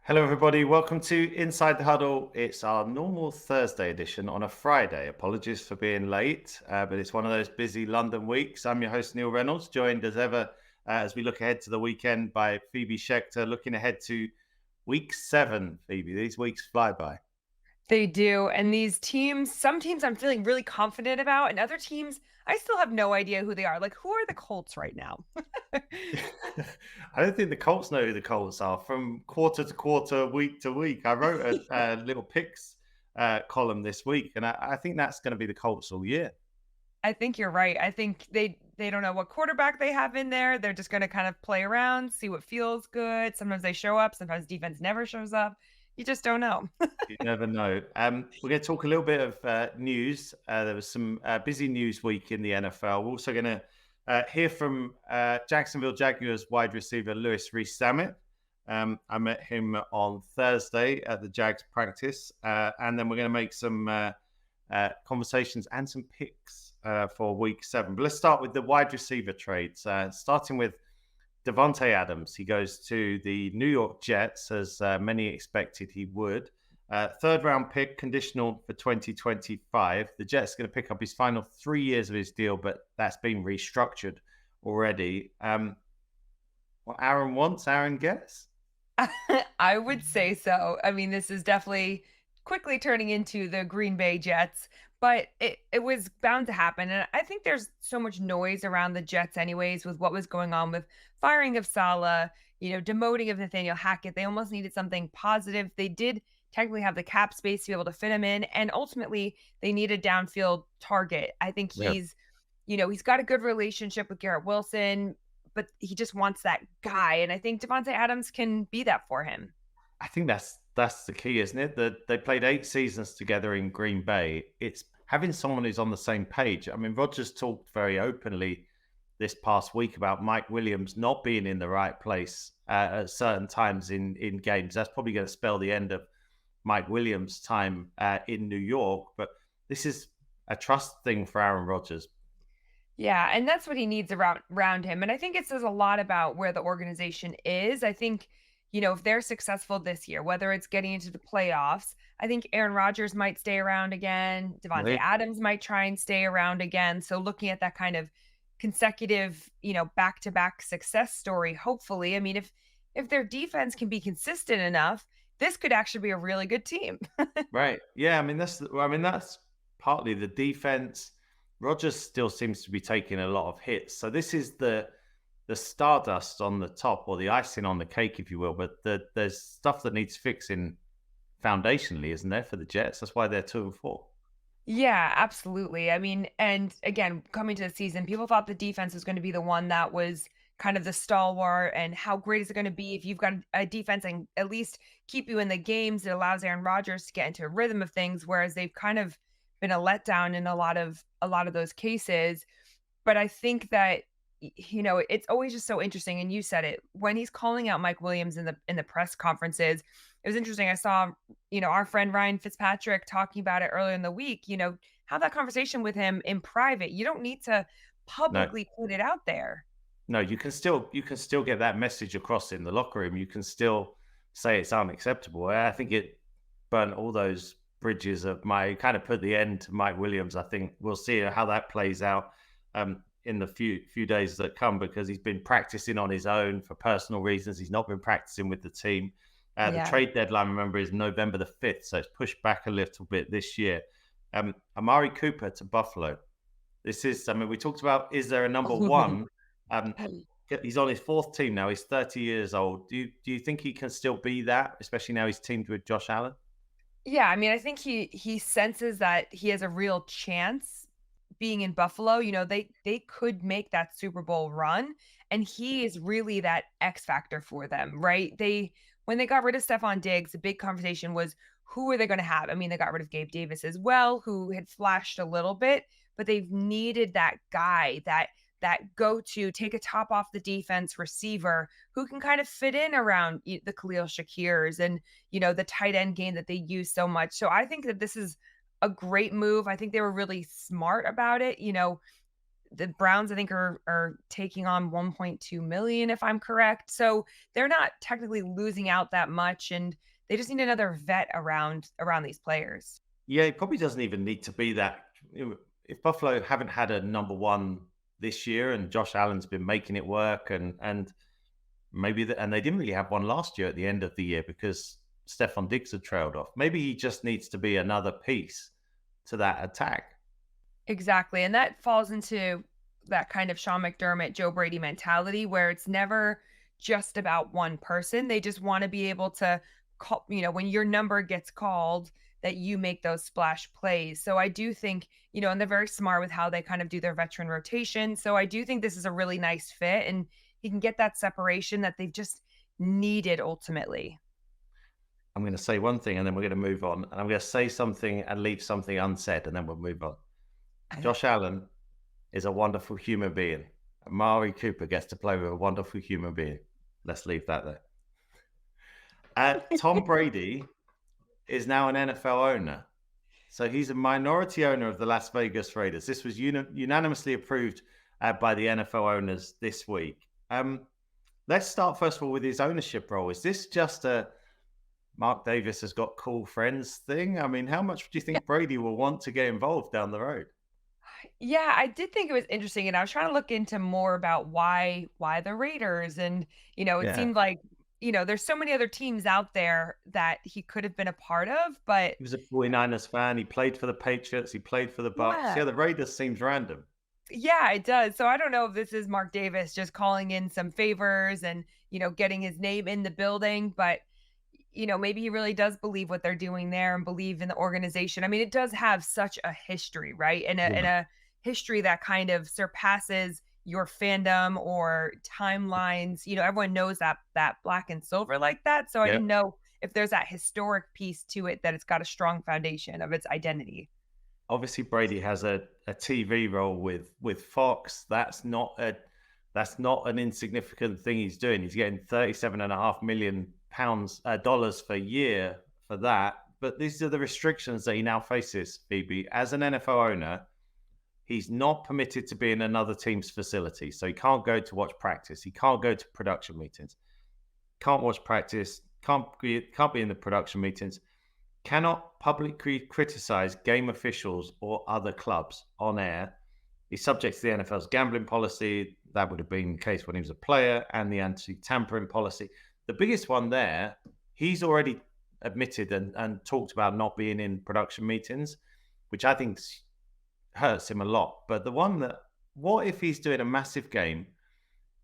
Hello, everybody. Welcome to Inside the Huddle. It's our normal Thursday edition on a Friday. Apologies for being late, but it's one of those busy London weeks. I'm your host, Neil Reynolds, joined as ever as we look ahead to the weekend by Phoebe Schechter, looking ahead to week 7. Phoebe, these weeks fly by. They do, and these teams some teams I'm feeling really confident about, and other teams, I still have no idea who they are. Like, who are the Colts right now? I don't think the Colts know who the Colts are from quarter to quarter, week to week. I wrote a little picks column this week, and I think that's going to be the Colts all year. I think you're right. I think they don't know what quarterback they have in there. They're just gonna kind of play around, see what feels good. Sometimes they show up, sometimes defense never shows up. You just don't know. You never know. We're going to talk a little bit of news. There was some busy news week in the NFL. We're also going to hear from Jacksonville Jaguars wide receiver Louis Rees-Zammit. I met him on Thursday at the Jags practice, and then we're going to make some conversations and some picks for Week 7. But let's start with the wide receiver trades, starting with Devontae Adams. He goes to the New York Jets, as many expected he would. Third round pick, conditional for 2025. The Jets are going to pick up his final 3 years of his deal, but that's been restructured already. What Aaron wants, Aaron gets. I would say so. I mean, this is definitely quickly turning into the Green Bay Jets, but it was bound to happen. And I think there's so much noise around the Jets, anyways, with what was going on with firing of Salah, demoting of Nathaniel Hackett. They almost needed something positive. They did technically have the cap space to be able to fit him in, and ultimately they need a downfield target. I think Yeah. he's got a good relationship with Garrett Wilson, but he just wants that guy, and I think Devontae Adams can be that for him. I think that's the key, isn't it? That they played 8 seasons together in Green Bay. It's having someone who's on the same page. I mean, Rogers talked very openly this past week about Mike Williams not being in the right place at certain times in games. That's probably going to spell the end of Mike Williams' time in New York. But this is a trust thing for Aaron Rodgers. Yeah, and that's what he needs around him, and I think it says a lot about where the organization is. I think, if they're successful this year, whether it's getting into the playoffs, I think Aaron Rodgers might stay around again, Devontae Really? Adams might try and stay around again, so looking at that kind of consecutive, back-to-back success story, hopefully. I mean, if their defense can be consistent enough, this could actually be a really good team. Right. Yeah. I mean that's partly the defense. Rogers still seems to be taking a lot of hits. So this is the stardust on the top, or the icing on the cake, if you will. But there's stuff that needs fixing foundationally, isn't there, for the Jets? That's why they're 2-4. Yeah, absolutely. I mean, and again, coming to the season, people thought the defense was going to be the one that was kind of the stalwart. And how great is it going to be if you've got a defense and at least keep you in the games? It allows Aaron Rodgers to get into a rhythm of things, whereas they've kind of been a letdown in a lot of those cases. But I think that it's always just so interesting, and you said it, when he's calling out Mike Williams in the press conferences. It was interesting. I saw, our friend Ryan Fitzpatrick talking about it earlier in the week, have that conversation with him in private. You don't need to No, publicly put it out there. no, you can still get that message across in the locker room. You can still say it's unacceptable. I think it burnt all those bridges of my kind of put the end to Mike Williams. I think we'll see how that plays out in the few days that come, because he's been practicing on his own for personal reasons. He's not been practicing with the team. The Yeah. trade deadline, remember, is November the 5th, so it's pushed back a little bit this year. Amari Cooper to Buffalo. I mean, we talked about, is there a number one? Um, he's on his fourth team now. He's 30 years old. Do you think he can still be that, especially now he's teamed with Josh Allen? Yeah, I mean, I think he senses that he has a real chance being in Buffalo. They could make that Super Bowl run, and he is really that X factor for them, right? When they got rid of Stephon Diggs, the big conversation was, who are they going to have? I mean, they got rid of Gabe Davis as well, who had flashed a little bit, but they've needed that guy, that go-to, take a top off the defense receiver who can kind of fit in around the Khalil Shakirs and the tight end game that they use so much. So I think that this is a great move. I think they were really smart about it. The Browns, I think, are taking on 1.2 million, if I'm correct. So they're not technically losing out that much, and they just need another vet around these players. Yeah, it probably doesn't even need to be that. If Buffalo haven't had a number one this year, and Josh Allen's been making it work, and and they didn't really have one last year at the end of the year because Stephon Diggs had trailed off. Maybe he just needs to be another piece to that attack. Exactly, and that falls into that kind of Sean McDermott, Joe Brady mentality where it's never just about one person. They just wanna be able to call when your number gets called, that you make those splash plays. So I do think, and they're very smart with how they kind of do their veteran rotation. So I do think this is a really nice fit, and he can get that separation that they've just needed ultimately. I'm going to say one thing and then we're going to move on. And I'm going to say something and leave something unsaid and then we'll move on. Josh Allen is a wonderful human being. Amari Cooper gets to play with a wonderful human being. Let's leave that there. Tom Brady is now an NFL owner. So he's a minority owner of the Las Vegas Raiders. This was unanimously approved by the NFL owners this week. Let's start first of all with his ownership role. Is this just a Mark Davis has got cool friends thing? I mean, how much do you think Brady will want to get involved down the road? Yeah, I did think it was interesting, and I was trying to look into more about why the Raiders, and it Yeah. seemed like there's so many other teams out there that he could have been a part of, but He was a 49ers fan. He played for the Patriots. He played for the Bucks. yeah, Yeah, the Raiders seems random. yeah, it does. So I don't know if this is Mark Davis just calling in some favors and getting his name in the building, but maybe he really does believe what they're doing there and believe in the organization. I mean, it does have such a history, right? And a history that kind of surpasses your fandom or timelines. Everyone knows that black and silver like that. So I Yeah. didn't know if there's that historic piece to it that it's got a strong foundation of its identity. Obviously Brady has a TV role with Fox. That's not an insignificant thing he's doing. He's getting 37.5 million pounds dollars per year for that. But these are the restrictions that he now faces, Phoebe. As an NFL owner, he's not permitted to be in another team's facility. So he can't go to watch practice. He can't go to production meetings. Can't watch practice. Can't be in the production meetings. Cannot publicly criticize game officials or other clubs on air. He's subject to the NFL's gambling policy. That would have been the case when he was a player, and the anti-tampering policy. The biggest one there, he's already admitted and talked about not being in production meetings, which I think hurts him a lot. But the one that, what if he's doing a massive game?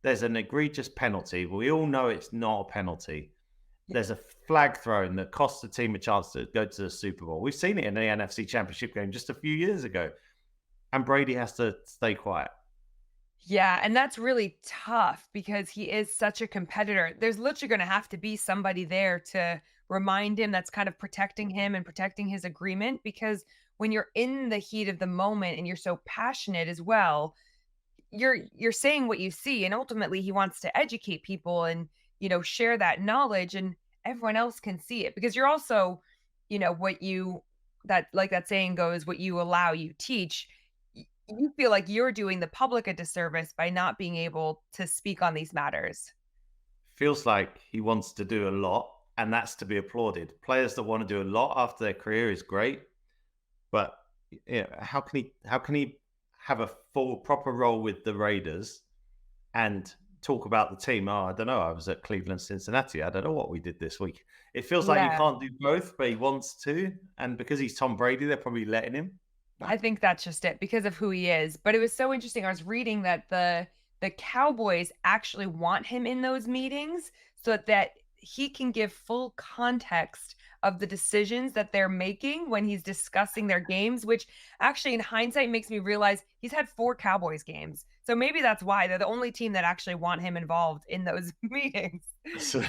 There's an egregious penalty. We all know it's not a penalty. There's a flag thrown that costs the team a chance to go to the Super Bowl. We've seen it in the NFC Championship game just a few years ago. And Brady has to stay quiet. Yeah, and that's really tough because he is such a competitor. There's literally going to have to be somebody there to remind him that's kind of protecting him and protecting his agreement because when you're in the heat of the moment and you're so passionate as well, you're saying what you see and ultimately he wants to educate people and share that knowledge and everyone else can see it because you're also what you that like that saying goes, what you allow you teach. You feel like you're doing the public a disservice by not being able to speak on these matters. Feels like he wants to do a lot, and that's to be applauded. Players that want to do a lot after their career is great, but how can he have a full proper role with the Raiders and talk about the team? Oh, I don't know. I was at Cleveland, Cincinnati. I don't know what we did this week. It feels like you Yeah. can't do both, but he wants to, and because he's Tom Brady, they're probably letting him. I think that's just it because of who he is. But it was so interesting. I was reading that the Cowboys actually want him in those meetings so that he can give full context of the decisions that they're making when he's discussing their games, which actually in hindsight makes me realize he's had 4 Cowboys games. So maybe that's why they're the only team that actually want him involved in those meetings. So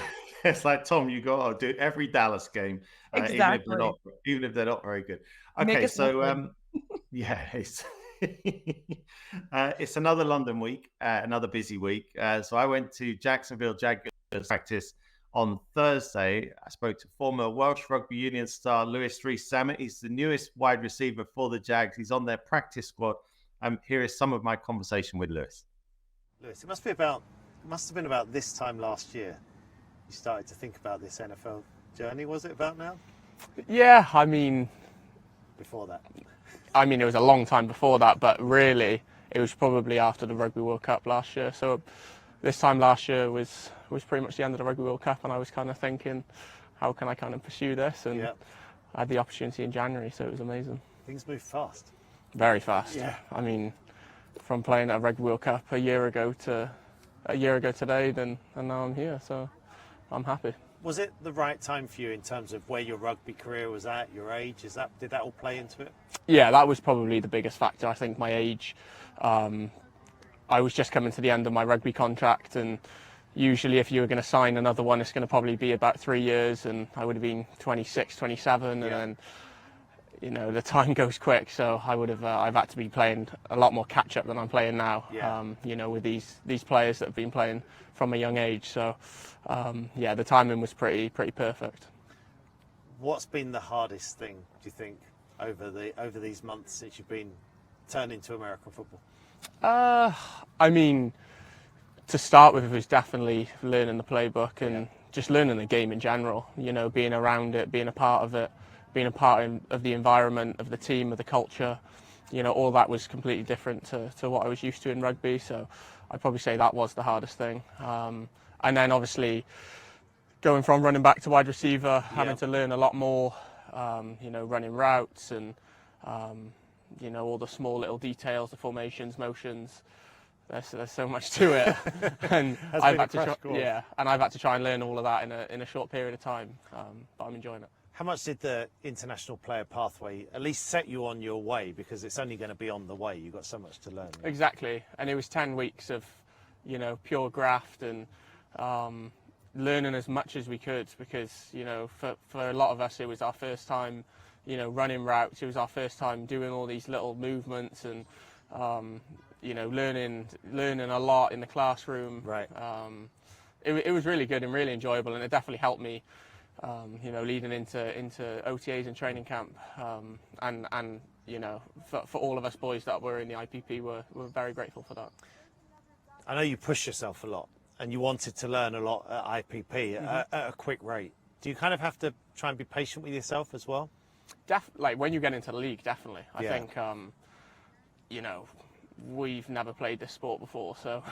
it's like Tom, you got to do every Dallas game, Exactly. even if they're not very good. Make Okay, us look so good. yeah, it's it's another London week, another busy week. So I went to Jacksonville Jaguars practice on Thursday. I spoke to former Welsh Rugby Union star Louis Rees-Zammit. He's the newest wide receiver for the Jags. He's on their practice squad. Here is some of my conversation with Louis. Lewis, it must have been about this time last year you started to think about this NFL journey. Was it about now? Yeah, I mean, Before that? it was a long time before that, but really, it was probably after the Rugby World Cup last year. So this time last year was pretty much the end of the Rugby World Cup, and I was kind of thinking, how can I kind of pursue this? And I had the opportunity in January, so it was amazing. Things move fast. Very fast. Yeah. I mean, from playing at a Rugby World Cup a year ago today, and now I'm here, so I'm happy. Was it the right time for you in terms of where your rugby career was at, your age? Did that all play into it? Yeah, that was probably the biggest factor. I think my age. I was just coming to the end of my rugby contract, and usually if you were going to sign another one, it's going to probably be about 3 years, and I would have been 26, 27, and then, you know, the time goes quick, so I've had to be playing a lot more catch up than I'm playing now. You know, with these players that have been playing from a young age. So the timing was pretty perfect. What's been the hardest thing, do you think, over these months since you've been turned into American football? I mean, to start with, it was definitely learning the playbook and just learning the game in general. You know, being around it, being a part of it, being a part of the environment, of the team, of the culture. You know, all that was completely different to what I was used to in rugby. So I'd probably say that was the hardest thing. And then obviously going from running back to wide receiver, having to learn a lot more. You know, running routes and you know, all the small little details, the formations, motions. There's so much to it, and I've had to try and learn all of that in a short period of time. But I'm enjoying it. How much did the international player pathway at least set you on your way? Because it's only going to be on the way. You've got so much to learn. Right? Exactly, and it was 10 weeks of, you know, pure graft and learning as much as we could, because, you know, for a lot of us it was our first time, you know, running routes. It was our first time doing all these little movements and you know, learning a lot in the classroom. Right. It was really good and really enjoyable, and it definitely helped me, you know, leading into OTAs and training camp. And you know, for all of us boys that were in the IPP, we're very grateful for that. I know you push yourself a lot, and you wanted to learn a lot at IPP at a quick rate. Do you kind of have to try and be patient with yourself as well? Like when you get into the league, definitely. I think, you know, we've never played this sport before, so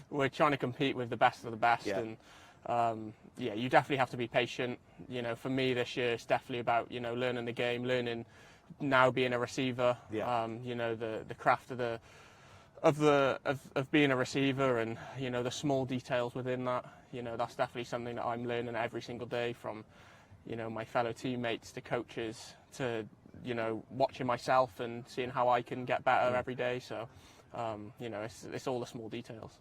we're trying to compete with the best of the best. And you definitely have to be patient. You know, for me this year, it's definitely about, you know, learning the game, learning now being a receiver. You know, the craft of being a receiver, and, you know, the small details within that. You know, that's definitely something that I'm learning every single day, from, you know, my fellow teammates to coaches to, you know, watching myself and seeing how I can get better every day. So, you know, it's all the small details.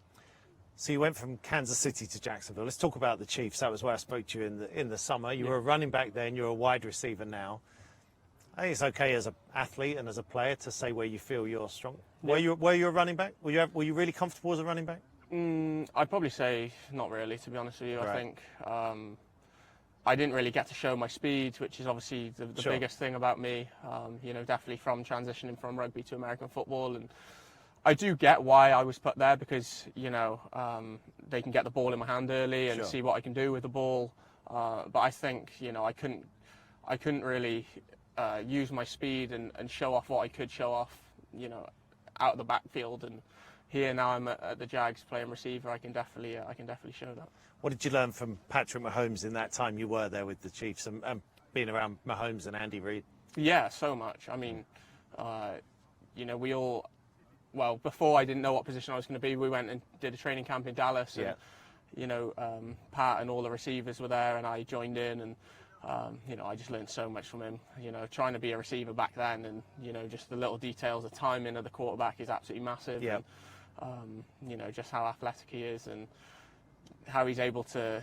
So you went from Kansas City to Jacksonville. Let's talk about the Chiefs. That was where I spoke to you in the summer. You were a running back then. You're a wide receiver now. I think it's okay as an athlete and as a player to say where you feel you're strong. Were you a running back? Were you really comfortable as a running back? I'd probably say not really, to be honest with you. Right. I think I didn't really get to show my speed, which is obviously the biggest thing about me. You know, definitely from transitioning from rugby to American football. And I do get why I was put there, because, you know, they can get the ball in my hand early and see what I can do with the ball. But I think, you know, I couldn't really use my speed and show off what I could show off, you know, out of the backfield. And here now I'm at the Jags playing receiver. I can definitely show that. What did you learn from Patrick Mahomes in that time you were there with the Chiefs and being around Mahomes and Andy Reid? Yeah, so much. I mean, you know, before I didn't know what position I was going to be, we went and did a training camp in Dallas. And, you know, Pat and all the receivers were there, and I joined in, and you know, I just learned so much from him. You know, trying to be a receiver back then, and, you know, just the little details, the timing of the quarterback is absolutely massive. And, you know, just how athletic he is and how he's able to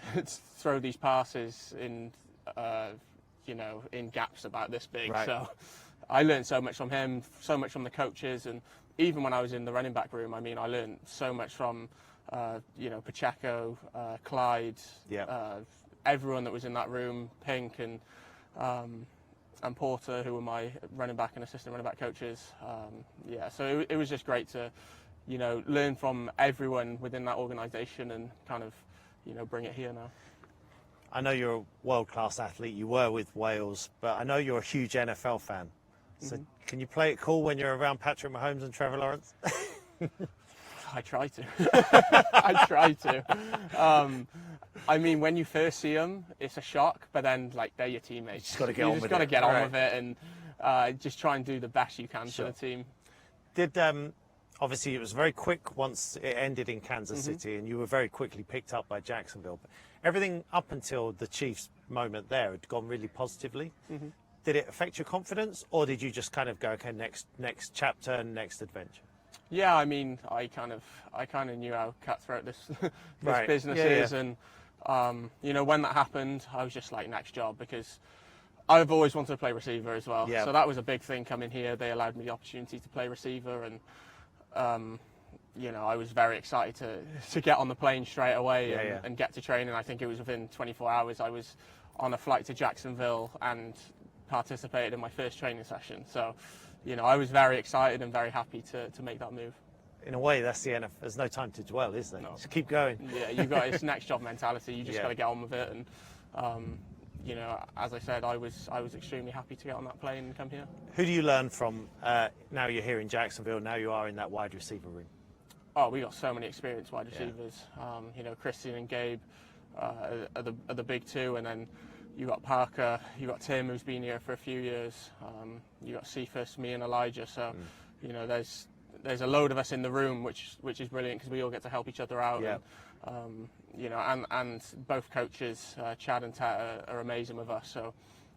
throw these passes in, you know, in gaps about this big. Right. So I learned so much from him, so much from the coaches, and even when I was in the running back room, I mean, I learned so much from, you know, Pacheco, Clyde, everyone that was in that room, Pink, and Porter, who were my running back and assistant running back coaches. Yeah, so it was just great to, learn from everyone within that organisation and kind of, bring it here now. I know you're a world-class athlete. You were with Wales, but I know you're a huge NFL fan. So can you play it cool when you're around Patrick Mahomes and Trevor Lawrence? I try to. I try to. I mean, when you first see them, it's a shock, but then, they're your teammates. You just got to get on with it. You just got to get on with it and just try and do the best you can for the team. Did obviously it was very quick once it ended in Kansas City, and you were very quickly picked up by Jacksonville. But everything up until the Chiefs moment there had gone really positively. Did it affect your confidence, or did you just kind of go, okay, next chapter and next adventure? Yeah, I mean, I kind of knew how cutthroat this business is, and when that happened, I was just like, next job, because I've always wanted to play receiver as well. Yeah. So that was a big thing coming here. They allowed me the opportunity to play receiver, and I was very excited to get on the plane straight away and get to training. I think it was within 24 hours I was on a flight to Jacksonville and participated in my first training session. So, I was very excited and very happy to make that move. In a way, that's the NFL. There's no time to dwell, is there? No. Just keep going. Yeah, it's next job mentality. You just got to get on with it. And as I said, I was extremely happy to get on that plane and come here. Who do you learn from now you're here in Jacksonville, now you are in that wide receiver room? Oh, we got so many experienced wide receivers. Christian and Gabe are the big two, and then you got Parker, you got Tim, who's been here for a few years. You got Cephas, me, and Elijah. So, there's a load of us in the room, which is brilliant because we all get to help each other out. Yeah. And, and both coaches, Chad and Tat, are amazing with us. So,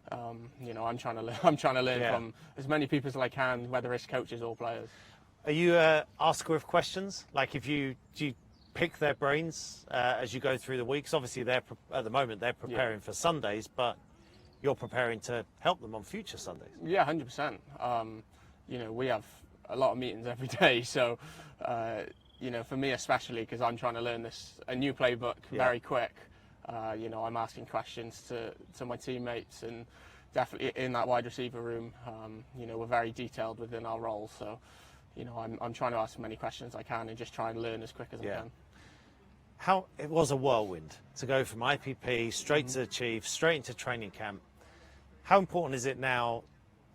I'm trying to learn from as many people as I can, whether it's coaches or players. Are you an asker of questions? Like, do you pick their brains as you go through the weeks? Obviously, at the moment they're preparing for Sundays, but you're preparing to help them on future Sundays. Yeah, 100%. We have a lot of meetings every day, so for me especially, because I'm trying to learn a new playbook very quick. I'm asking questions to my teammates, and definitely in that wide receiver room, we're very detailed within our roles. So, I'm trying to ask as many questions as I can and just try and learn as quick as I can. It was a whirlwind to go from IPP straight to the Chiefs, straight into training camp. How important is it now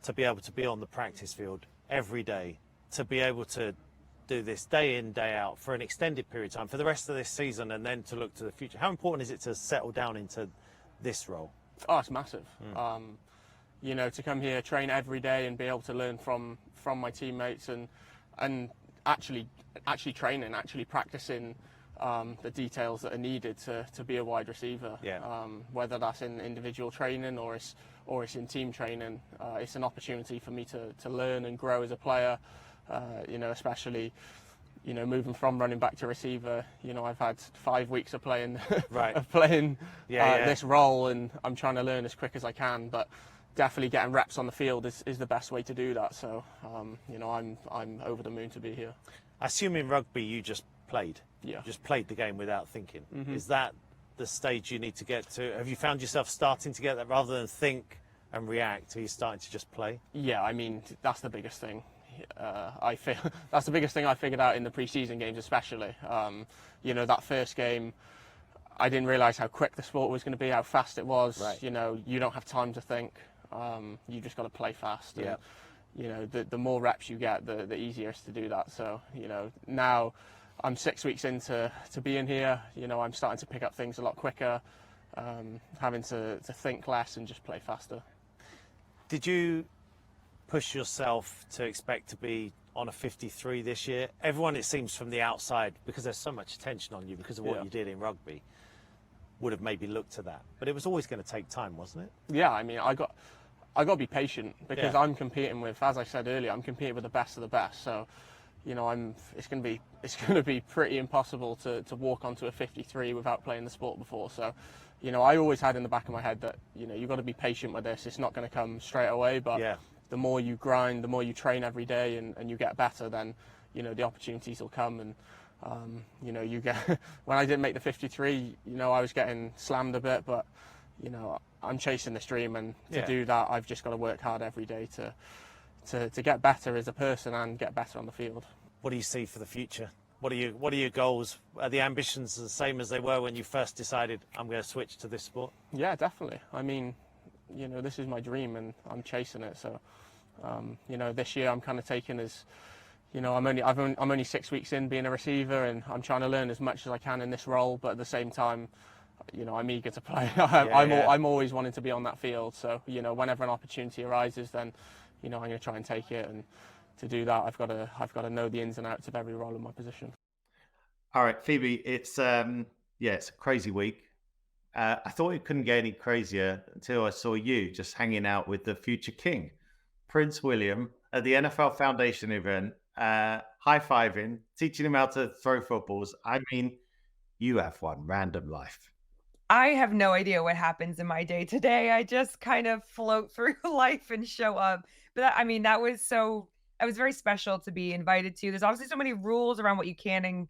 to be able to be on the practice field every day, to be able to do this day in, day out for an extended period of time, for the rest of this season, and then to look to the future? How important is it to settle down into this role? Oh, it's massive. To come here, train every day, and be able to learn from my teammates, and actually training, actually practicing the details that are needed to be a wide receiver. Whether that's in individual training or it's in team training, it's an opportunity for me to learn and grow as a player. Especially moving from running back to receiver. I've had 5 weeks of playing this role, and I'm trying to learn as quick as I can. But definitely getting reps on the field is the best way to do that. So I'm over the moon to be here. I assume in rugby you just played. Yeah. Just played the game without thinking. Is that the stage you need to get to? Have you found yourself starting to get that, rather than think and react? Are you starting to just play? Yeah, I mean, that's the biggest thing. That's the biggest thing I figured out in the pre-season games, especially. That first game, I didn't realise how quick the sport was going to be, how fast it was. Right. You don't have time to think. You just got to play fast. Yeah. And, the more reps you get, the easier it is to do that. So, now I'm 6 weeks into being here. I'm starting to pick up things a lot quicker, having to think less and just play faster. Did you push yourself to expect to be on a 53 this year? Everyone, it seems from the outside, because there's so much attention on you because of what you did in rugby, would have maybe looked to that. But it was always going to take time, wasn't it? Yeah, I mean, I got to be patient, because I'm competing with, as I said earlier, I'm competing with the best of the best. So, it's going to be pretty impossible to walk onto a 53 without playing the sport before. So, I always had in the back of my head that, you've got to be patient with this. It's not going to come straight away, but the more you grind, the more you train every day, and you get better, then, the opportunities will come. And, you get, when I didn't make the 53, I was getting slammed a bit, but, you know, I'm chasing this dream, and to Yeah. do that, I've just got to work hard every day to get better as a person and get better on the field. What do you see for the future? What are your goals? Are the ambitions the same as they were when you first decided I'm going to switch to this sport? Yeah, definitely. I mean, you know, this is my dream and I'm chasing it. So, you know, this year I'm kind of taking as, you know, I'm only 6 weeks in being a receiver, and I'm trying to learn as much as I can in this role. But at the same time, you know, I'm eager to play. I'm always wanting to be on that field. So, you know, whenever an opportunity arises, then, you know, I'm going to try and take it. And to do that, I've got to know the ins and outs of every role in my position. All right, Phoebe, it's it's a crazy week. I thought it couldn't get any crazier until I saw you just hanging out with the future king, Prince William, at the NFL Foundation event, high-fiving, teaching him how to throw footballs. I mean, you have one random life. I have no idea what happens in my day today. I just kind of float through life and show up. But I mean, that was very special to be invited to. There's obviously so many rules around what you can and,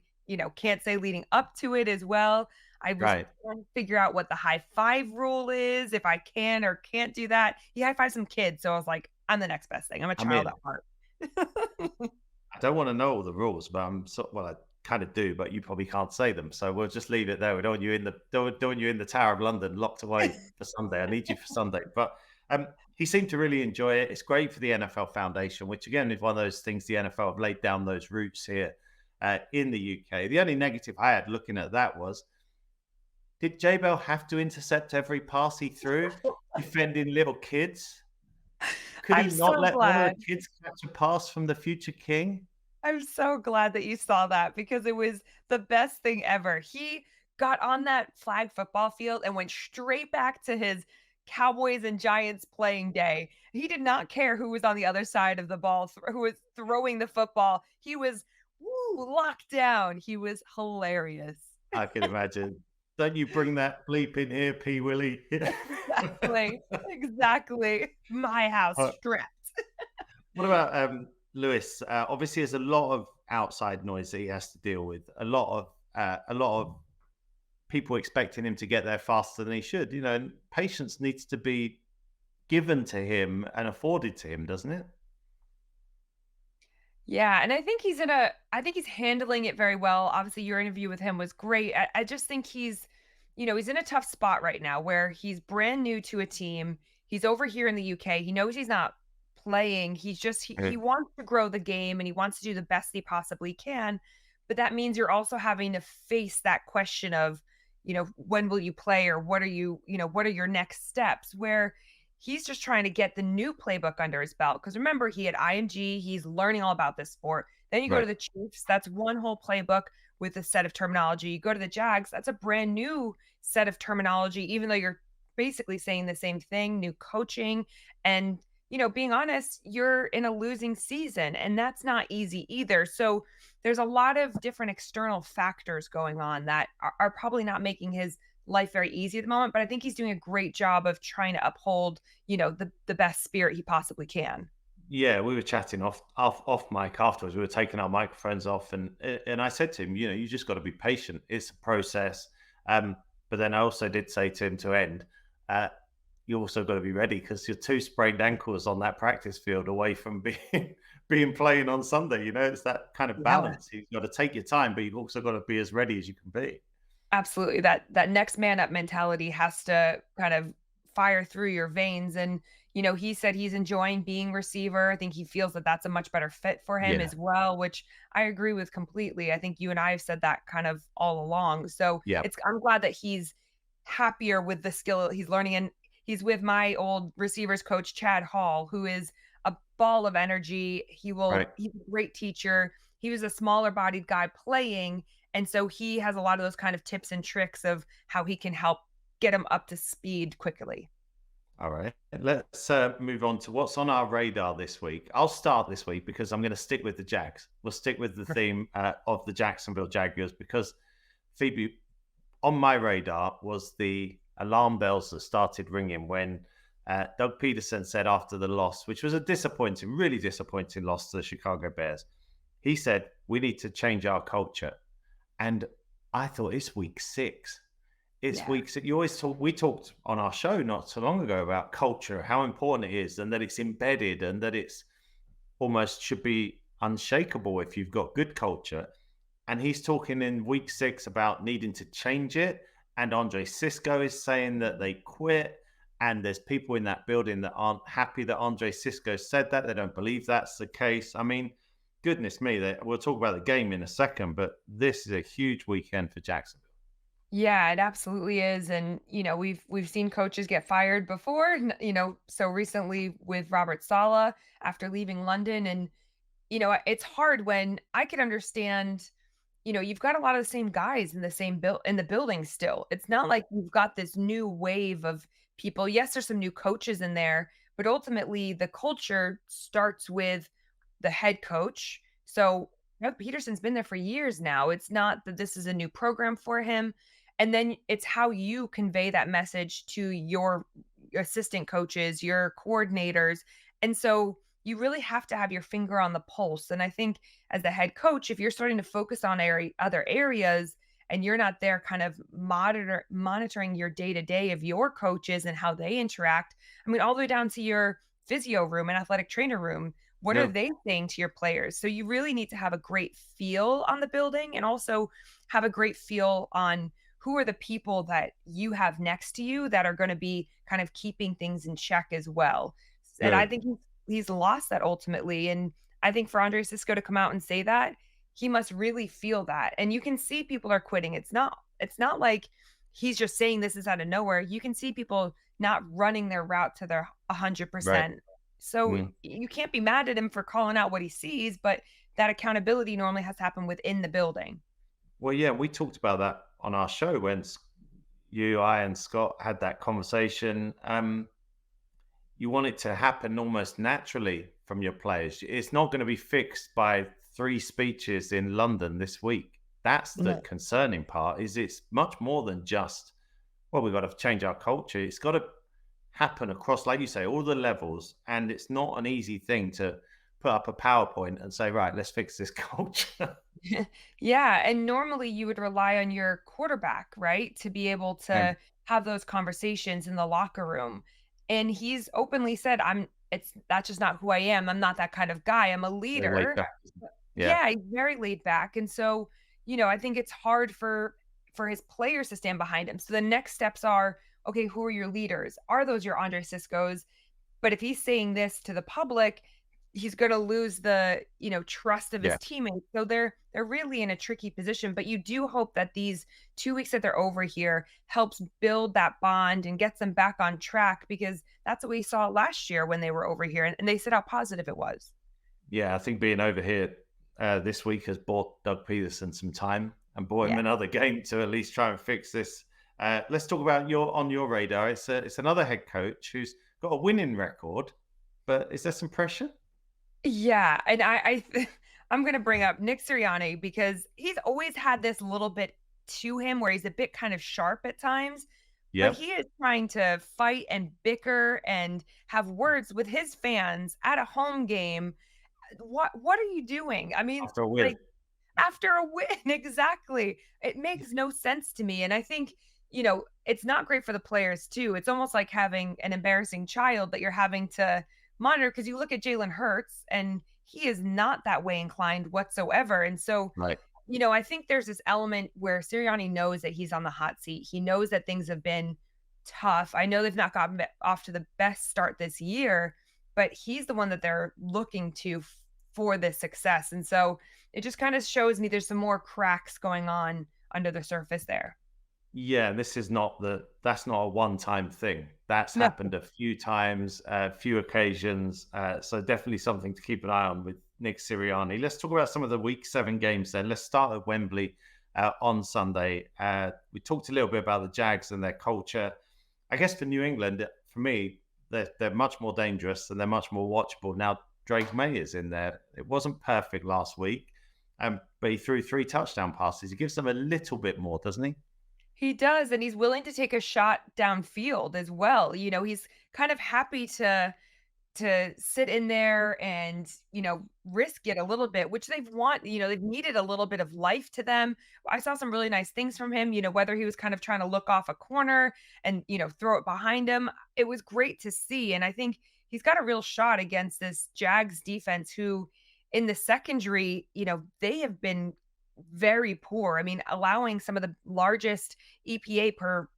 can't say leading up to it as well. I was Right. trying to figure out what the high five rule is, if I can or can't do that. He high fived some kids, so I was like, I'm the next best thing. I'm a I'm child in. at heart. I don't want to know all the rules, but I kind of do, but you probably can't say them. So we'll just leave it there. We don't want you in the Tower of London, locked away for Sunday. I need you for Sunday. But he seemed to really enjoy it. It's great for the NFL Foundation, which again is one of those things the NFL have laid down those roots here in the UK. The only negative I had looking at that was, did J Bell have to intercept every pass he threw, defending little kids? Could he I'm not so let one of glad. the kids catch a pass from the future king? I'm so glad that you saw that because it was the best thing ever. He got on that flag football field and went straight back to his Cowboys and Giants playing day. He did not care who was on the other side of the ball, who was throwing the football. He was locked down. He was hilarious. I can imagine. Don't you bring that bleep in here, P. Willie? Exactly. Exactly. My house Uh, strapped. What about Lewis? Obviously, there's a lot of outside noise that he has to deal with. A lot of people expecting him to get there faster than he should. And patience needs to be given to him and afforded to him, doesn't it? Yeah, and I think he's handling it very well. Obviously, your interview with him was great. I just think he's in a tough spot right now where he's brand new to a team. He's over here in the UK. He knows he's not playing. He wants to grow the game and he wants to do the best he possibly can. But that means you're also having to face that question of, when will you play or what are your next steps? Where he's just trying to get the new playbook under his belt. Because remember, he had IMG, he's learning all about this sport. Then you go to Right. the Chiefs, that's one whole playbook with a set of terminology. You go to the Jags, that's a brand new set of terminology, even though you're basically saying the same thing, new coaching. And, being honest, you're in a losing season, and that's not easy either. So there's a lot of different external factors going on that are probably not making his life very easy at the moment, but I think he's doing a great job of trying to uphold, the best spirit he possibly can. Yeah, we were chatting off mic afterwards. We were taking our microphones off, and I said to him, you just got to be patient. It's a process. But then I also did say to him to end, you also got to be ready because you're two sprained ankles on that practice field away from being playing on Sunday. It's that kind of Yeah. balance. You've got to take your time, but you've also got to be as ready as you can be. Absolutely. That next man up mentality has to kind of fire through your veins. And, he said he's enjoying being receiver. I think he feels that that's a much better fit for him Yeah, as well, which I agree with completely. I think you and I have said that kind of all along. So yeah, I'm glad that he's happier with the skill he's learning. And he's with my old receivers coach, Chad Hall, who is a ball of energy. right. He's a great teacher. He was a smaller bodied guy playing. And so he has a lot of those kind of tips and tricks of how he can help get him up to speed quickly. All right. Let's move on to what's on our radar this week. I'll start this week because I'm going to stick with the Jags. We'll stick with the theme of the Jacksonville Jaguars because, Phoebe, on my radar was the alarm bells that started ringing when Doug Peterson said after the loss, which was a really disappointing loss to the Chicago Bears. He said, we need to change our culture. And I thought it's week 6. it's Yeah. weeks that you always talk. We talked on our show not so long ago about culture, how important it is, and that it's embedded, and that it's almost should be unshakable if you've got good culture. And he's talking in week 6 about needing to change it. And Andre Cisco is saying that they quit. And there's people in that building that aren't happy that Andre Cisco said that. They don't believe that's the case. I mean, goodness me, we'll talk about the game in a second, but this is a huge weekend for Jacksonville. Yeah, it absolutely is. And, we've seen coaches get fired before, so recently with Robert Saleh after leaving London. And, it's hard when I can understand, you've got a lot of the same guys in the same in the building still. It's not like you've got this new wave of people. Yes, there's some new coaches in there, but ultimately the culture starts with the head coach. So Doug Peterson's been there for years now. It's not that this is a new program for him. And then it's how you convey that message to your assistant coaches, your coordinators. And so you really have to have your finger on the pulse. And I think as the head coach, if you're starting to focus on other areas and you're not there kind of monitoring your day to day of your coaches and how they interact, I mean, all the way down to your physio room and athletic trainer room, what are Yeah, they saying to your players? So you really need to have a great feel on the building and also have a great feel on who are the people that you have next to you that are going to be kind of keeping things in check as well. And I good. think he's lost that ultimately. And I think for Andre Cisco to come out and say that, he must really feel that. And you can see people are quitting. It's not like he's just saying this is out of nowhere. You can see people not running their route to their Right. 100%. So Mm. you can't be mad at him for calling out what he sees, but that accountability normally has to happen within the building. Well, yeah, we talked about that on our show when you, I, and Scott had that conversation. You want it to happen almost naturally from your players. It's not going to be fixed by 3 speeches in London this week. That's the No. concerning part. Is it's much more than just, well, we've got to change our culture. It's got to happen across, like you say, all the levels. And it's not an easy thing to put up a PowerPoint and say, right, let's fix this culture. Yeah, and normally you would rely on your quarterback, right, to be able And to have those conversations in the locker room. And he's openly said, that's just not who I am. I'm not that kind of guy. I'm a they're laid leader. back. Yeah. Yeah, he's very laid back. And so, I think it's hard for his players to stand behind him. So the next steps are, okay, who are your leaders? Are those your Andre Siscos? But if he's saying this to the public, he's gonna lose the, trust of his Yeah. teammates. So they're really in a tricky position, but you do hope that these 2 weeks that they're over here helps build that bond and gets them back on track because that's what we saw last year when they were over here, and they said how positive it was. Yeah. I think being over here this week has bought Doug Peterson some time and bought him Yeah. another game to at least try and fix this. Let's talk about your radar. It's another head coach who's got a winning record, but is there some pressure? Yeah, and I'm gonna bring up Nick Sirianni because he's always had this little bit to him where he's a bit kind of sharp at times, but Yep. he is trying to fight and bicker and have words with his fans at a home game. What are you doing? I mean, After a win. like after a win, exactly. It makes no sense to me, and I think, it's not great for the players too. It's almost like having an embarrassing child that you're having to monitor because you look at Jalen Hurts, and he is not that way inclined whatsoever, and so, Right. I think there's this element where Sirianni knows that he's on the hot seat. He knows that things have been tough. I know they've not gotten off to the best start this year, but he's the one that they're looking to for this success, and so it just kind of shows me there's some more cracks going on under the surface there. Yeah, this is not that's not a one-time thing. That's No. happened a few times, a few occasions. So definitely something to keep an eye on with Nick Sirianni. Let's talk about some of the Week 7 games then. Let's start at Wembley on Sunday. We talked a little bit about the Jags and their culture. I guess for New England, for me, they're much more dangerous and they're much more watchable. Now, Drake May is in there. It wasn't perfect last week, but he threw 3 touchdown passes. He gives them a little bit more, doesn't he? He does, and he's willing to take a shot downfield as well. He's kind of happy to to sit in there and, risk it a little bit, which they've needed a little bit of life to them. I saw some really nice things from him, whether he was kind of trying to look off a corner and, throw it behind him. It was great to see. And I think he's got a real shot against this Jags defense who in the secondary, they have been very poor. I mean, allowing some of the largest EPA per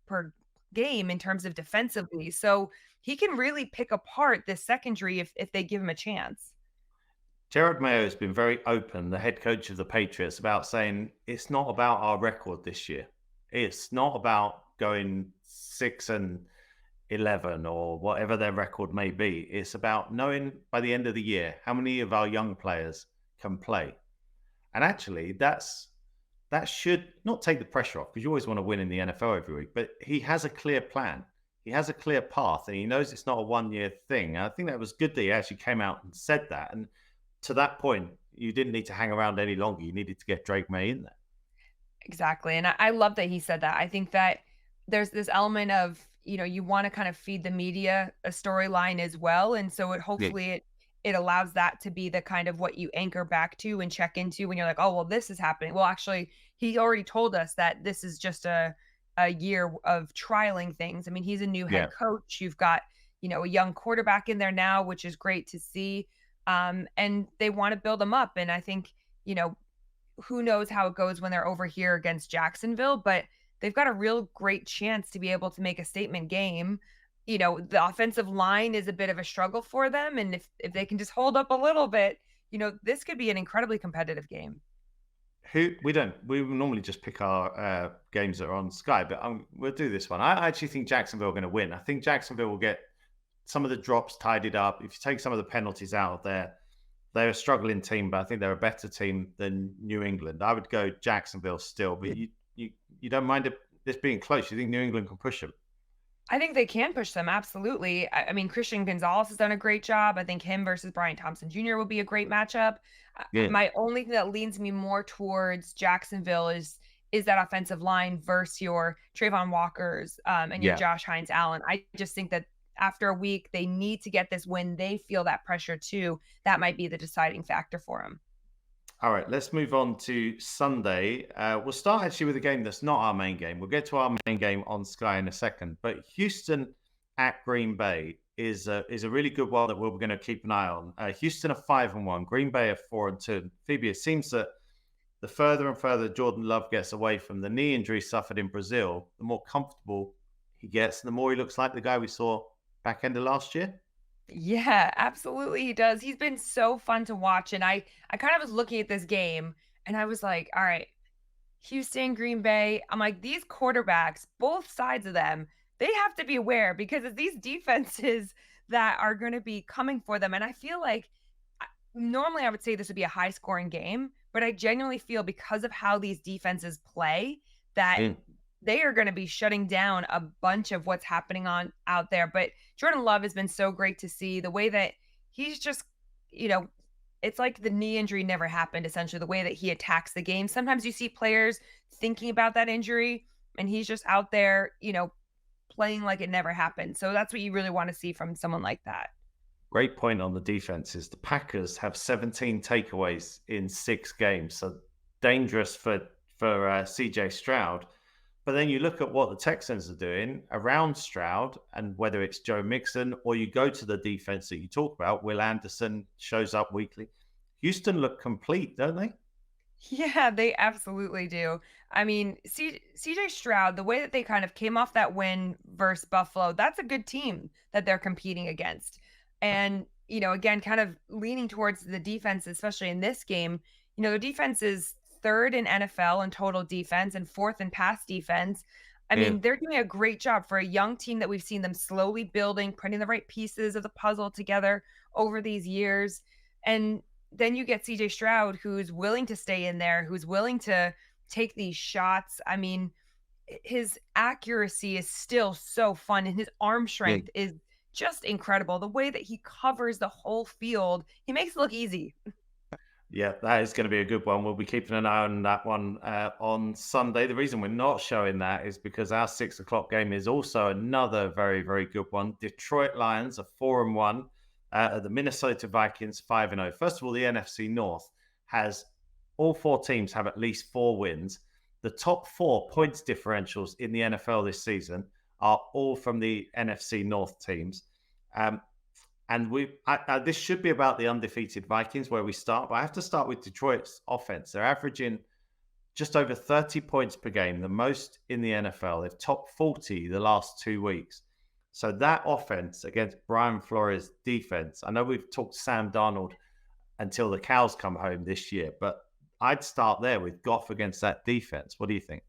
game in terms of defensively. So he can really pick apart this secondary if they give him a chance. Gerard Mayo has been very open, the head coach of the Patriots, about saying it's not about our record this year. It's not about going 6-11 or whatever their record may be. It's about knowing by the end of the year how many of our young players can play. And actually, that should not take the pressure off, because you always want to win in the NFL every week. But he has a clear plan. He has a clear path, and he knows it's not a one-year thing. And I think that was good that he actually came out and said that. And to that point, you didn't need to hang around any longer. You needed to get Drake May in there. Exactly. And I love that he said that. I think that there's this element of, you want to kind of feed the media a storyline as well. And so it allows that to be the kind of what you anchor back to and check into when you're like, oh, well, this is happening. Well, actually, he already told us that this is just a year of trialing things. I mean, he's a new head coach. You've got, a young quarterback in there now, which is great to see. And they want to build them up. And I think, who knows how it goes when they're over here against Jacksonville, but they've got a real great chance to be able to make a statement game. The offensive line is a bit of a struggle for them. And if they can just hold up a little bit, this could be an incredibly competitive game. We normally just pick our games that are on Sky, but we'll do this one. I actually think Jacksonville are going to win. I think Jacksonville will get some of the drops tidied up. If you take some of the penalties out of there, they're a struggling team, but I think they're a better team than New England. I would go Jacksonville still, but you don't mind this being close. You think New England can push them? I think they can push them, absolutely. I mean, Christian Gonzalez has done a great job. I think him versus Brian Thompson Jr. will be a great matchup. Yeah. My only thing that leans me more towards Jacksonville is that offensive line versus your Trayvon Walkers and your Josh Hines Allen. I just think that after a week, they need to get this win. They feel that pressure too. That might be the deciding factor for them. All right, let's move on to Sunday. We'll start actually with a game that's not our main game. We'll get to our main game on Sky in a second. But Houston at Green Bay is a really good one that we're going to keep an eye on. Houston are 5-1. Green Bay are 4-2. Phoebe, it seems that the further and further Jordan Love gets away from the knee injury suffered in Brazil, the more comfortable he gets, and the more he looks like the guy we saw back end of last year. Yeah, absolutely he does. He's been so fun to watch. And I kind of was looking at this game and I was like, all right, Houston, Green Bay. I'm like, these quarterbacks, both sides of them, they have to be aware because it's these defenses that are going to be coming for them. And I feel like normally I would say this would be a high scoring game, but I genuinely feel because of how these defenses play that they are going to be shutting down a bunch of what's happening out there. But Jordan Love has been so great to see the way that he's just, it's like the knee injury never happened, essentially, the way that he attacks the game. Sometimes you see players thinking about that injury and he's just out there, playing like it never happened. So that's what you really want to see from someone like that. Great point on the defenses. The Packers have 17 takeaways in 6 games. So dangerous for CJ Stroud. But then you look at what the Texans are doing around Stroud, and whether it's Joe Mixon or you go to the defense that you talk about, Will Anderson shows up weekly. Houston look complete, don't they? Yeah, they absolutely do. I mean, CJ Stroud, the way that they kind of came off that win versus Buffalo, that's a good team that they're competing against. And, again, kind of leaning towards the defense, especially in this game, the defense is 3rd in NFL in total defense and 4th in pass defense. I mean, they're doing a great job for a young team that we've seen them slowly building, putting the right pieces of the puzzle together over these years. And then you get CJ Stroud, who's willing to stay in there, who's willing to take these shots. I mean, his accuracy is still so fun, and his arm strength is just incredible. The way that he covers the whole field, he makes it look easy. Yeah, that is going to be a good one. We'll be keeping an eye on that one on Sunday. The reason we're not showing that is because our 6:00 game is also another very, very good one. Detroit Lions are 4-1. the Minnesota Vikings 5-0. First of all, the NFC North has all 4 teams have at least 4 wins. The top 4 points differentials in the NFL this season are all from the NFC North teams. And this should be about the undefeated Vikings where we start, but I have to start with Detroit's offense. They're averaging just over 30 points per game, the most in the NFL. They've topped 40 the last 2 weeks. So that offense against Brian Flores' defense, I know we've talked Sam Darnold until the cows come home this year, but I'd start there with Goff against that defense. What do you think?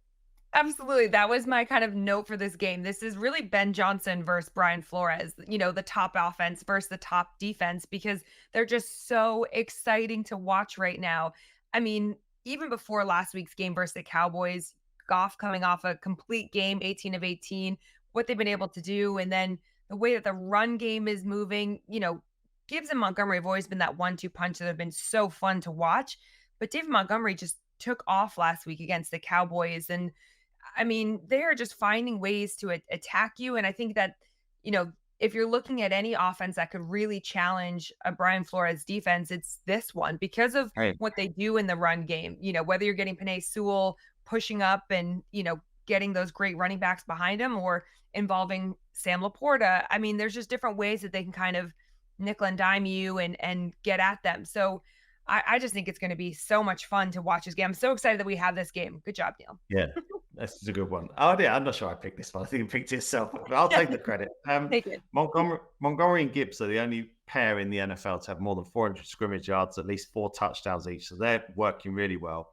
Absolutely. That was my kind of note for this game. This is really Ben Johnson versus Brian Flores, the top offense versus the top defense, because they're just so exciting to watch right now. I mean, even before last week's game versus the Cowboys, Goff coming off a complete game, 18 of 18, what they've been able to do. And then the way that the run game is moving, Gibbs and Montgomery have always been that 1-2 punch that have been so fun to watch. But David Montgomery just took off last week against the Cowboys. And I mean, they are just finding ways to attack you. And I think that, if you're looking at any offense that could really challenge a Brian Flores defense, it's this one because of what they do in the run game. Whether you're getting Penei Sewell pushing up and, getting those great running backs behind him or involving Sam Laporta. I mean, there's just different ways that they can kind of nickel and dime you and get at them. So I just think it's going to be so much fun to watch this game. I'm so excited that we have this game. Good job, Neil. Yeah, this is a good one. Oh, yeah, I'm not sure I picked this one. I think you picked it yourself, but I'll take the credit. Take it. Montgomery and Gibbs are the only pair in the NFL to have more than 400 scrimmage yards, at least 4 touchdowns each. So they're working really well.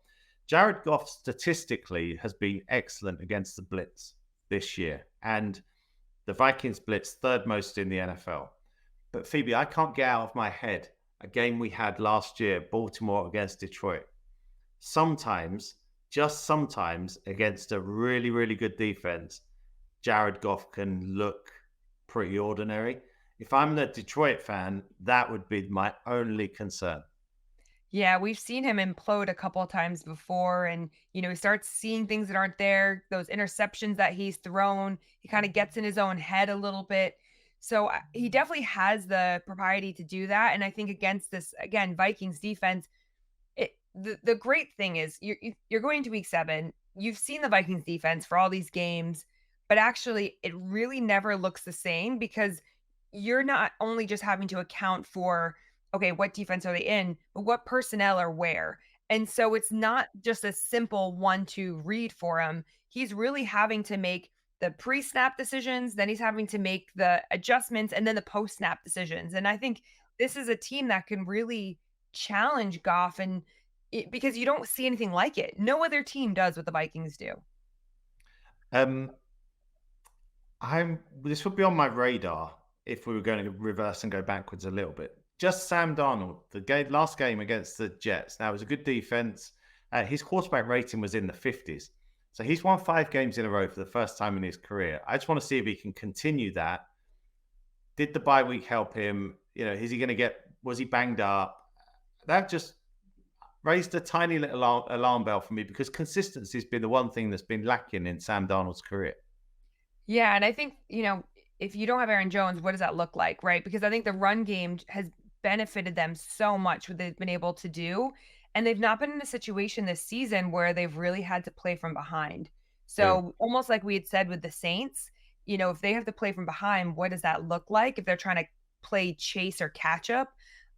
Jared Goff statistically has been excellent against the blitz this year. And the Vikings blitz 3rd most in the NFL. But Phoebe, I can't get out of my head a game we had last year, Baltimore against Detroit. Sometimes, just sometimes, against a really, really good defense, Jared Goff can look pretty ordinary. If I'm the Detroit fan, that would be my only concern. Yeah, we've seen him implode a couple of times before, and he starts seeing things that aren't there. Those interceptions that he's thrown, he kind of gets in his own head a little bit. So he definitely has the propriety to do that. And I think against this, again, Vikings defense, the great thing is you're going to week 7. You've seen the Vikings defense for all these games, but actually it really never looks the same because you're not only just having to account for, okay, what defense are they in, but what personnel are where. And so it's not just a simple 1-2 read for him. He's really having to make the pre-snap decisions, then he's having to make the adjustments, and then the post-snap decisions. And I think this is a team that can really challenge Goff, and because you don't see anything like it. No other team does what the Vikings do. This would be on my radar if we were going to reverse and go backwards a little bit. Just Sam Darnold, last game against the Jets. Now, it was a good defense. His quarterback rating was in the 50s. So he's won 5 games in a row for the first time in his career. I just want to see if he can continue that. Did the bye week help him? Is he going to was he banged up? That just raised a tiny little alarm bell for me because consistency has been the one thing that's been lacking in Sam Darnold's career. Yeah, and I think, if you don't have Aaron Jones, what does that look like, right? Because I think the run game has benefited them so much what they've been able to do. And they've not been in a situation this season where they've really had to play from behind. So almost like we had said with the Saints, if they have to play from behind, what does that look like if they're trying to play chase or catch up?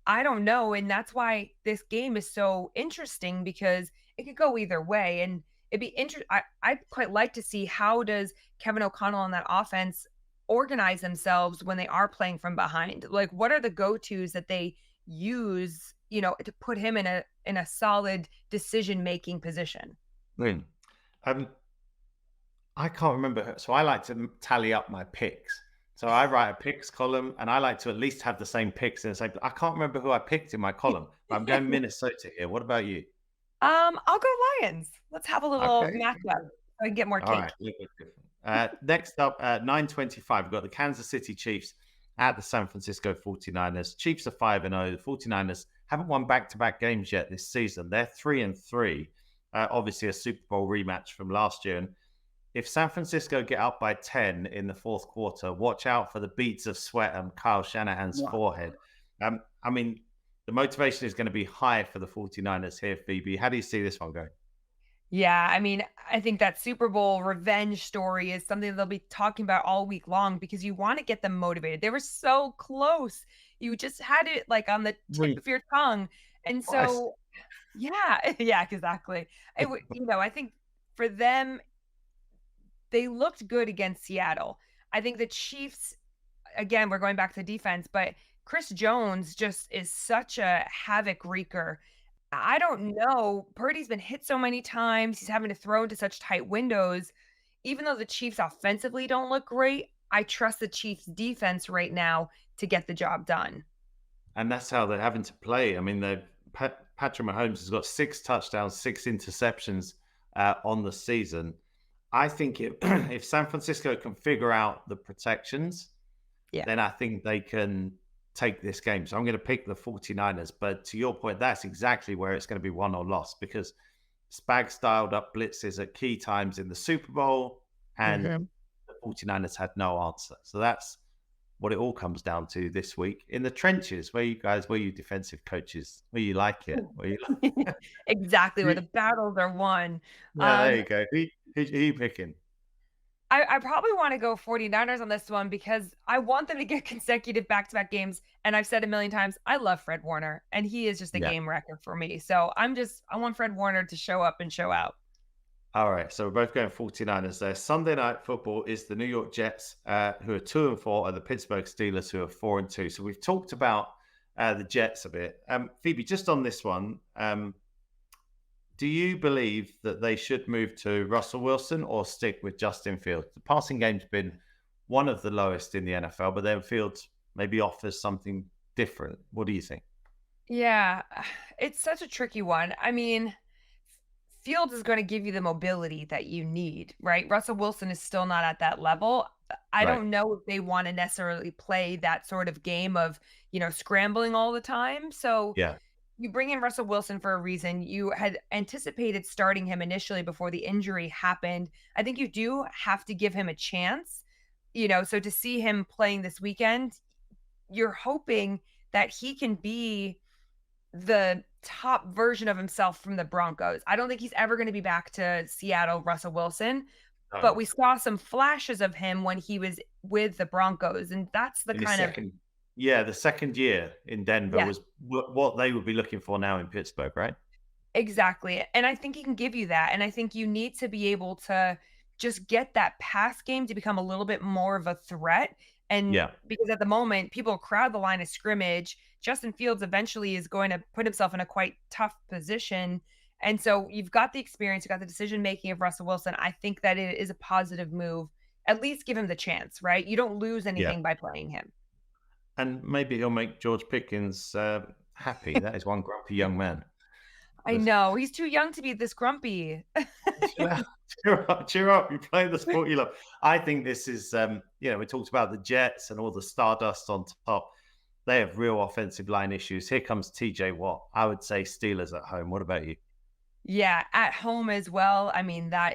I don't know. And that's why this game is so interesting because it could go either way. And it'd be interesting. I'd quite like to see how does Kevin O'Connell and that offense organize themselves when they are playing from behind? Like, what are the go-tos that they use, to put him in a solid decision-making position? I can't remember. So I like to tally up my picks. So I write a picks column, and I like to at least have the same picks. And I can't remember who I picked in my column. But I'm going Minnesota here. What about you? I'll go Lions. Let's have a little matchup so I can get more cake. All right. Next up, 9:25, we've got the Kansas City Chiefs at the San Francisco 49ers. Chiefs are 5-0. The 49ers haven't won back-to-back games yet this season. They're 3-3. Obviously, a Super Bowl rematch from last year. And if San Francisco get up by 10 in the fourth quarter, watch out for the beads of sweat on Kyle Shanahan's forehead. I mean, the motivation is going to be high for the 49ers here, Phoebe. How do you see this one going? Yeah, I mean, I think that Super Bowl revenge story is something they'll be talking about all week long because you want to get them motivated. They were so close. You just had it like on the tip Really? of your tongue. And Twice. so, yeah, yeah, exactly. I think for them, they looked good against Seattle. I think the Chiefs, again, we're going back to defense, but Chris Jones just is such a havoc wreaker. I don't know. Purdy's been hit so many times. He's having to throw into such tight windows. Even though the Chiefs offensively don't look great, I trust the Chiefs defense right now to get the job done. And that's how they're having to play. I mean, Patrick Mahomes has got 6 touchdowns, 6 interceptions on the season. I think if San Francisco can figure out the protections, Yeah. then I think they can take this game. So I'm going to pick the 49ers. But to your point, that's exactly where it's going to be won or lost because Spags dialed up blitzes at key times in the Super Bowl and Mhm. the 49ers had no answer. So that's what it all comes down to this week. In the trenches, where you defensive coaches, where you like it, where you like Exactly, where who- the battles are won. Yeah, there Um, you go. Who are you picking? I probably wanna go 49ers on this one because I want them to get consecutive back-to-back games, and I've said a million times, I love Fred Warner, and he is just a Yeah. game wrecker for me, so I want Fred Warner to show up and show out. All right, so we're both going 49ers there. Sunday night football is the New York Jets, who are 2-4, and the Pittsburgh Steelers, who are 4-2. So we've talked about the Jets a bit. Phoebe, just on this one, do you believe that they should move to Russell Wilson or stick with Justin Fields? The passing game's been one of the lowest in the NFL, but then Fields maybe offers something different. What do you think? Yeah, it's such a tricky one. I mean, Fields is gonna give you the mobility that you need, right? Russell Wilson is still not at that level. I Right. don't know if they wanna necessarily play that sort of game of, scrambling all the time, so Yeah. you bring in Russell Wilson for a reason. You had anticipated starting him initially before the injury happened. I think you do have to give him a chance, so to see him playing this weekend, you're hoping that he can be the top version of himself from the Broncos. I don't think he's ever gonna be back to Seattle Russell Wilson, but No. we saw some flashes of him when he was with the Broncos, and that's the In his kind of second, yeah, the second year in Denver yeah. was what they would be looking for now in Pittsburgh, right? Exactly, and I think he can give you that, and I think you need to be able to just get that pass game to become a little bit more of a threat, and Yeah. because at the moment, people crowd the line of scrimmage, Justin Fields eventually is going to put himself in a quite tough position, and so you've got the experience, you've got the decision making of Russell Wilson. I think that it is a positive move. At least give him the chance, right? You don't lose Yeah. anything by playing him. And maybe he'll make George Pickens happy. That is one grumpy young man. I know, he's too young to be this grumpy. Chill out. Cheer up, cheer up. You're playing the sport you love. I think this is, we talked about the Jets and all the stardust on top. They have real offensive line issues. Here comes TJ Watt. I would say Steelers at home. What about you? Yeah, at home as well. I mean, that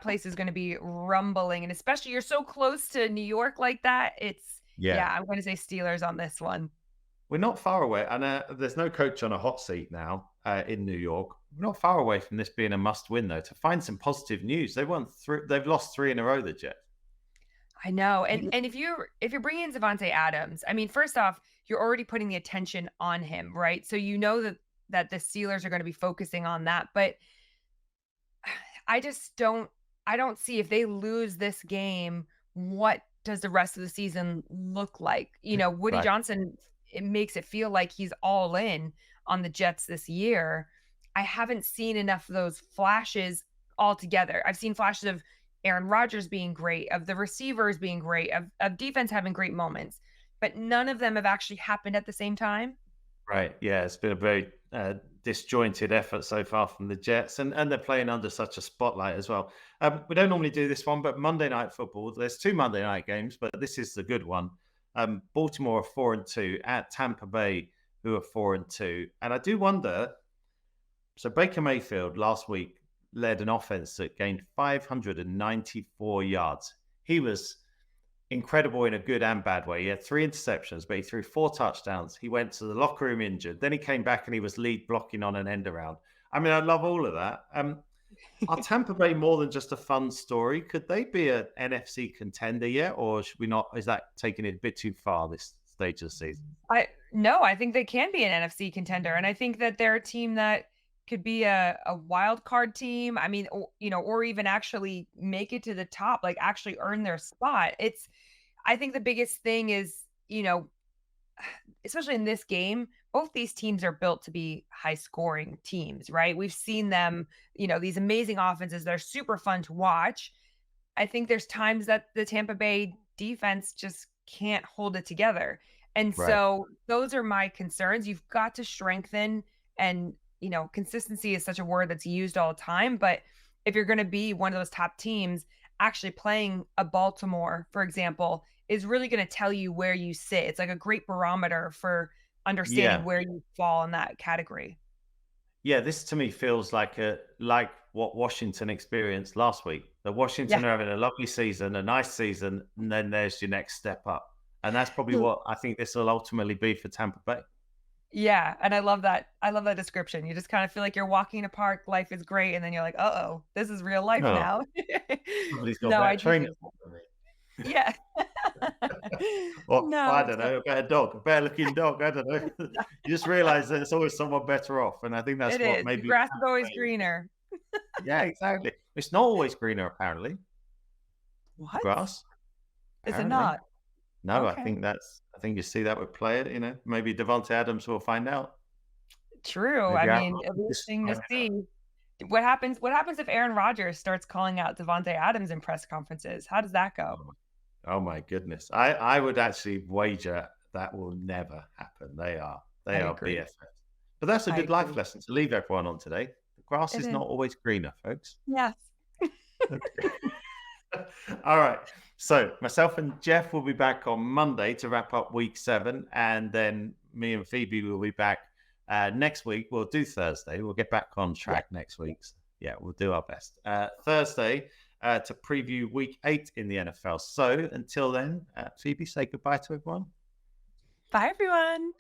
place is gonna be rumbling, and especially you're so close to New York like that, Yeah. yeah, I'm gonna say Steelers on this one. We're not far away. And there's no coach on a hot seat now in New York. We're not far away from this being a must win, though. To find some positive news, they've lost 3 in a row, the Jets. I know, and if you're bringing in Devontae Adams, I mean, first off, you're already putting the attention on him, right? So you know that the Steelers are gonna be focusing on that, but I just I don't see if they lose this game, what does the rest of the season look like? Woody Right. Johnson, it makes it feel like he's all in on the Jets this year. I haven't seen enough of those flashes altogether. I've seen flashes of Aaron Rodgers being great, of the receivers being great, of defense having great moments, but none of them have actually happened at the same time. Right. Yeah, it's been a very disjointed effort so far from the Jets, and they're playing under such a spotlight as well. We don't normally do this one, but Monday Night Football. There's 2 Monday night games, but this is the good one. Baltimore are 4-2 at Tampa Bay, who are 4-2, and I do wonder. So Baker Mayfield last week led an offense that gained 594 yards. He was incredible in a good and bad way. He had 3 interceptions, but he threw 4 touchdowns. He went to the locker room injured. Then he came back and he was lead blocking on an end around. I mean, I love all of that. Are Tampa Bay more than just a fun story? Could they be an NFC contender yet, or should we not? Is that taking it a bit too far this stage of the season? I think they can be an NFC contender, and I think that they're a team that could be a wild card team. I mean, or even actually make it to the top, like actually earn their spot. I think the biggest thing is, especially in this game, both these teams are built to be high scoring teams, right? We've seen them, these amazing offenses. They're super fun to watch. I think there's times that the Tampa Bay defense just can't hold it together. And Right. so those are my concerns. You've got to strengthen, and, consistency is such a word that's used all the time. But if you're going to be one of those top teams, actually playing a Baltimore, for example, is really going to tell you where you sit. It's like a great barometer for understanding Yeah. where you fall in that category. Yeah, this to me feels like what Washington experienced last week. That Washington Yeah. are having a lovely season, a nice season, and then there's your next step up. And that's probably what I think this will ultimately be for Tampa Bay. Yeah, and I love that. I love that description. You just kind of feel like you're walking in a park, life is great, and then you're like, "Uh-oh, this is real life No, now." somebody's got No, better I do training feel than me. yeah. Or I No, don't so know, a better dog, a better looking dog. I don't know. You just realize that it's always someone better off, and I think that's it what is. The maybe grass is Tampa always Bay is. greener. Yeah, exactly. It's not always greener, apparently. What? Grass, Is it apparently. not? No, I Okay. think you see that with player. Maybe Devontae Adams will find out. True. I Maybe Aaron mean, it'll be Rodgers interesting will to find out. see what happens if Aaron Rodgers starts calling out Devontae Adams in press conferences? How does that go? Oh my goodness. I would actually wager that will never happen. I They are agree. BFFs. But that's a I good life agree. lesson to leave everyone on today. The grass It is is. not always greener, folks. Yes. Okay. All right. So myself and Jeff will be back on Monday to wrap up week 7. And then me and Phoebe will be back next week. We'll do Thursday. We'll get back on Yeah. track next week. Yeah, we'll do our best. Thursday to preview week 8 in the NFL. So until then, Phoebe, say goodbye to everyone. Bye, everyone.